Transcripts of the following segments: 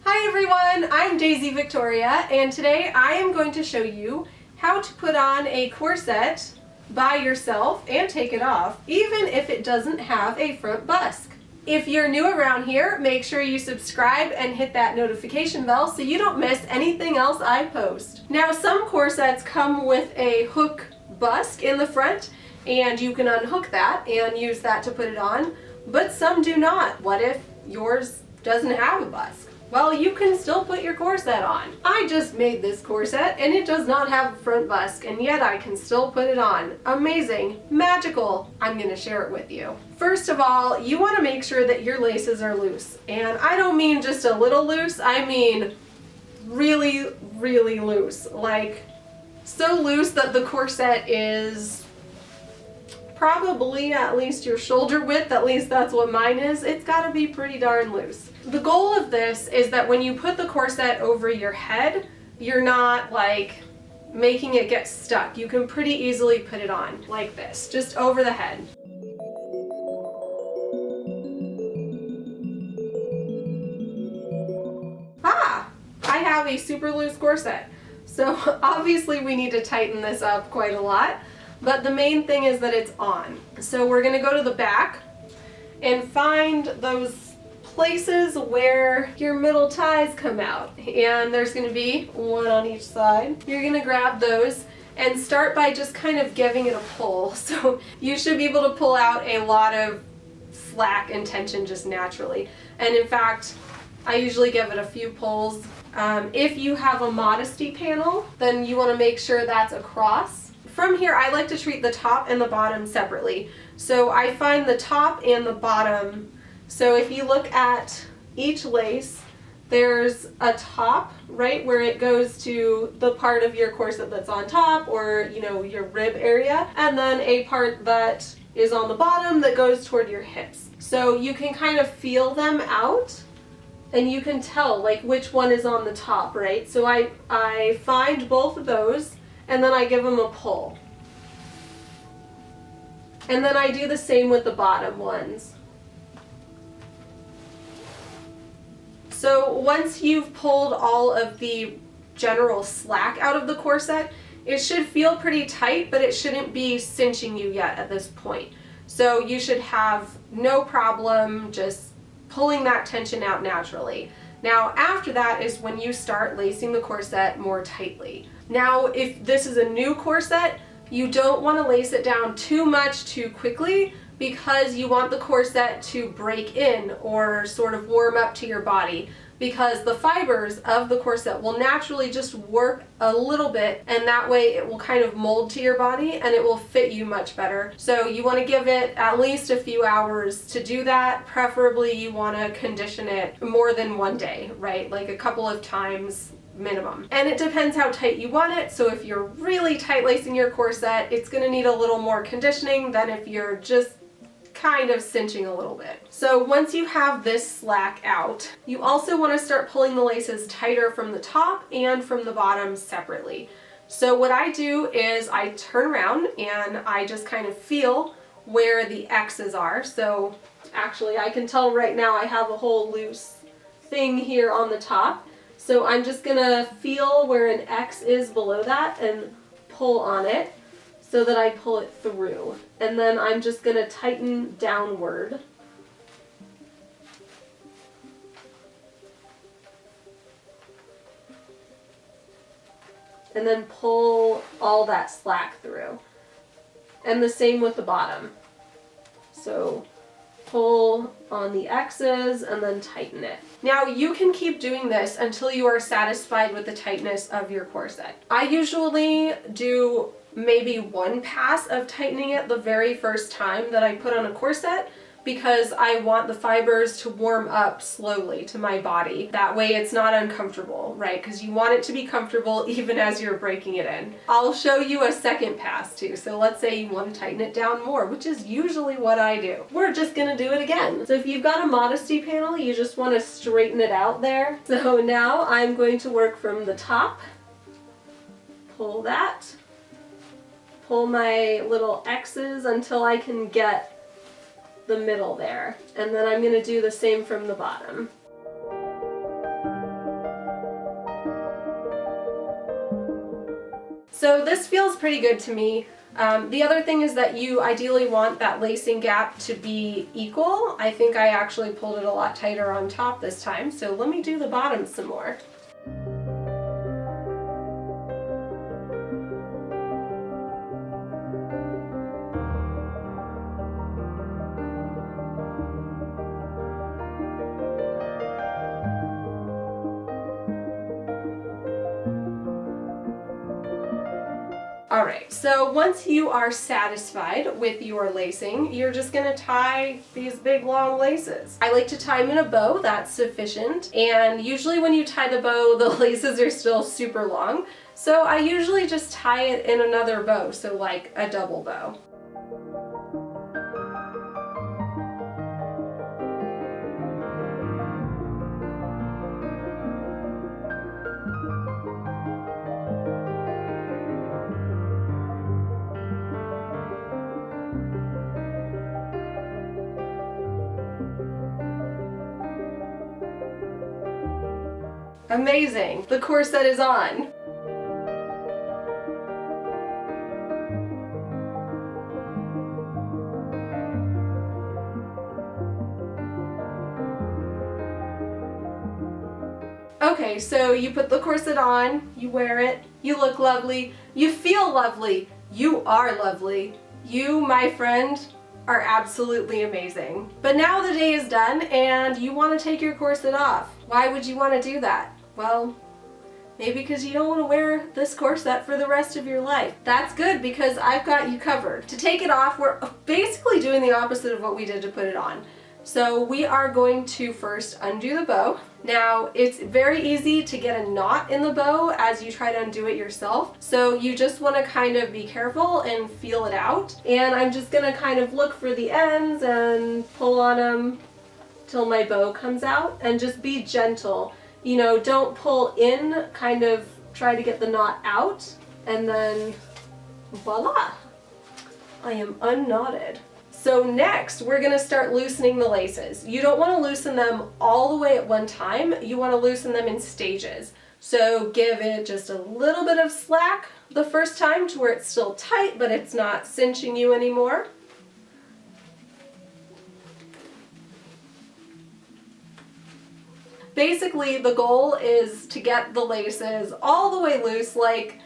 Hi everyone, I'm Daisy Victoria, and today I am going to show you how to put on a corset by yourself and take it off, even if it doesn't have a front busk. If you're new around here, make sure you subscribe and hit that notification bell so you don't miss anything else I post. Now, some corsets come with a hook busk in the front, and you can unhook that and use that to put it on, but some do not. What if yours doesn't have a busk? Well, you can still put your corset on. I just made this corset and it does not have a front busk, and yet I can still put it on. Amazing, magical. I'm gonna share it with you. First of all, you wanna make sure that your laces are loose. And I don't mean just a little loose, I mean really, really loose. Like, so loose that the corset is probably at least your shoulder width, at least that's what mine is. It's gotta be pretty darn loose. The goal of this is that when you put the corset over your head, you're not like making it get stuck. You can pretty easily put it on like this, just over the head. I have a super loose corset. So obviously we need to tighten this up quite a lot, but the main thing is that it's on. So we're gonna go to the back and find those places where your middle ties come out, and there's going to be one on each side. You're going to grab those and start by just kind of giving it a pull. So you should be able to pull out a lot of slack and tension just naturally, and in fact I usually give it a few pulls. If you have a modesty panel, then you want to make sure that's across. From here, I like to treat the top and the bottom separately, so I find the top and the bottom. So if you look at each lace, there's a top right where it goes to the part of your corset that's on top, or your rib area, and then a part that is on the bottom that goes toward your hips. So you can kind of feel them out and you can tell like which one is on the top, right? So I find both of those and then I give them a pull. And then I do the same with the bottom ones. So once you've pulled all of the general slack out of the corset, it should feel pretty tight, but it shouldn't be cinching you yet at this point. So you should have no problem just pulling that tension out naturally. Now after that is when you start lacing the corset more tightly. Now if this is a new corset, you don't want to lace it down too much too quickly, because you want the corset to break in or sort of warm up to your body, because the fibers of the corset will naturally just warp a little bit, and that way it will kind of mold to your body and it will fit you much better. So you want to give it at least a few hours to do that. Preferably you want to condition it more than one day, right? Like a couple of times minimum. And it depends how tight you want it. So if you're really tight lacing your corset, it's going to need a little more conditioning than if you're just kind of cinching a little bit. So once you have this slack out, you also want to start pulling the laces tighter from the top and from the bottom separately. So what I do is I turn around and I just kind of feel where the X's are. So actually I can tell right now I have a whole loose thing here on the top. So I'm just gonna feel where an X is below that and pull on it so that I pull it through. And then I'm just gonna tighten downward. And then pull all that slack through. And the same with the bottom. So pull on the X's and then tighten it. Now you can keep doing this until you are satisfied with the tightness of your corset. I usually do maybe one pass of tightening it the very first time that I put on a corset, because I want the fibers to warm up slowly to my body. That way it's not uncomfortable, right? Because you want it to be comfortable even as you're breaking it in. I'll show you a second pass too. So let's say you want to tighten it down more, which is usually what I do. We're just gonna do it again. So if you've got a modesty panel, you just want to straighten it out there. So now I'm going to work from the top, pull that, pull my little X's until I can get the middle there, and then I'm going to do the same from the bottom. So this feels pretty good to me. The other thing is that you ideally want that lacing gap to be equal. I think I actually pulled it a lot tighter on top this time, so let me do the bottom some more. Alright, so once you are satisfied with your lacing, you're just going to tie these big long laces. I like to tie them in a bow, that's sufficient, and usually when you tie the bow, the laces are still super long, so I usually just tie it in another bow, so like a double bow. Amazing! The corset is on! Okay, so you put the corset on, you wear it, you look lovely, you feel lovely, you are lovely. You, my friend, are absolutely amazing. But now the day is done and you want to take your corset off. Why would you want to do that? Well, maybe because you don't want to wear this corset for the rest of your life. That's good because I've got you covered. To take it off, we're basically doing the opposite of what we did to put it on. So we are going to first undo the bow. Now, it's very easy to get a knot in the bow as you try to undo it yourself. So you just want to kind of be careful and feel it out. And I'm just going to kind of look for the ends and pull on them till my bow comes out, and just be gentle. You know, don't pull in, kind of try to get the knot out, and then voila, I am unknotted. So next, we're gonna start loosening the laces. You don't wanna loosen them all the way at one time. You wanna loosen them in stages. So give it just a little bit of slack the first time to where it's still tight, but it's not cinching you anymore. Basically, the goal is to get the laces all the way loose, like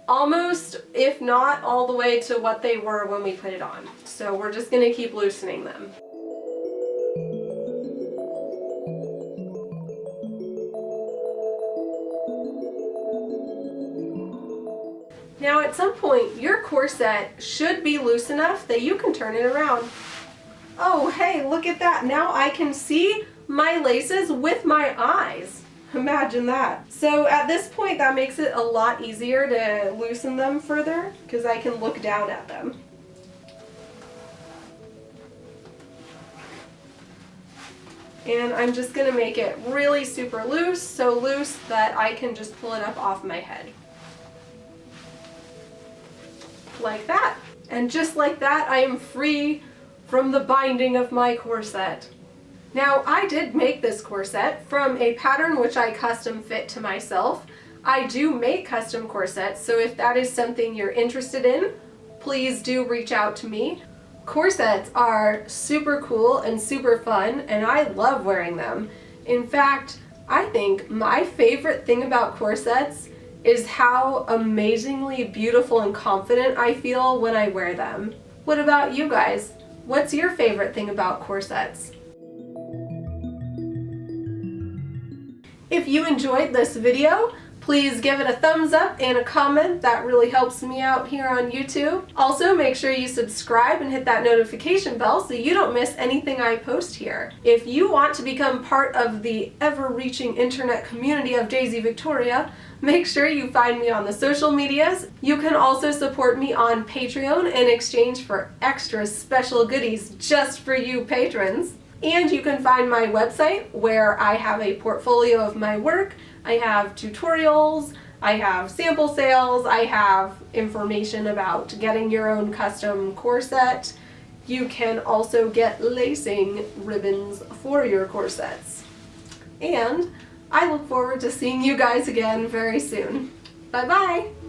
almost, if not all the way to what they were when we put it on. So we're just going to keep loosening them. Now at some point, your corset should be loose enough that you can turn it around. Oh, hey, look at that. Now I can see my laces with my eyes. Imagine that. So at this point, that makes it a lot easier to loosen them further because I can look down at them. And I'm just going to make it really super loose, so loose that I can just pull it up off my head. Like that. And just like that, I am free from the binding of my corset. Now, I did make this corset from a pattern which I custom fit to myself. I do make custom corsets, so if that is something you're interested in, please do reach out to me. Corsets are super cool and super fun, and I love wearing them. In fact, I think my favorite thing about corsets is how amazingly beautiful and confident I feel when I wear them. What about you guys? What's your favorite thing about corsets? If you enjoyed this video, please give it a thumbs up and a comment. That really helps me out here on YouTube. Also, make sure you subscribe and hit that notification bell so you don't miss anything I post here. If you want to become part of the ever-reaching internet community of Daisy Victoria, make sure you find me on the social medias. You can also support me on Patreon in exchange for extra special goodies just for you patrons. And you can find my website where I have a portfolio of my work. I have tutorials, I have sample sales, I have information about getting your own custom corset. You can also get lacing ribbons for your corsets. And I look forward to seeing you guys again very soon. Bye bye!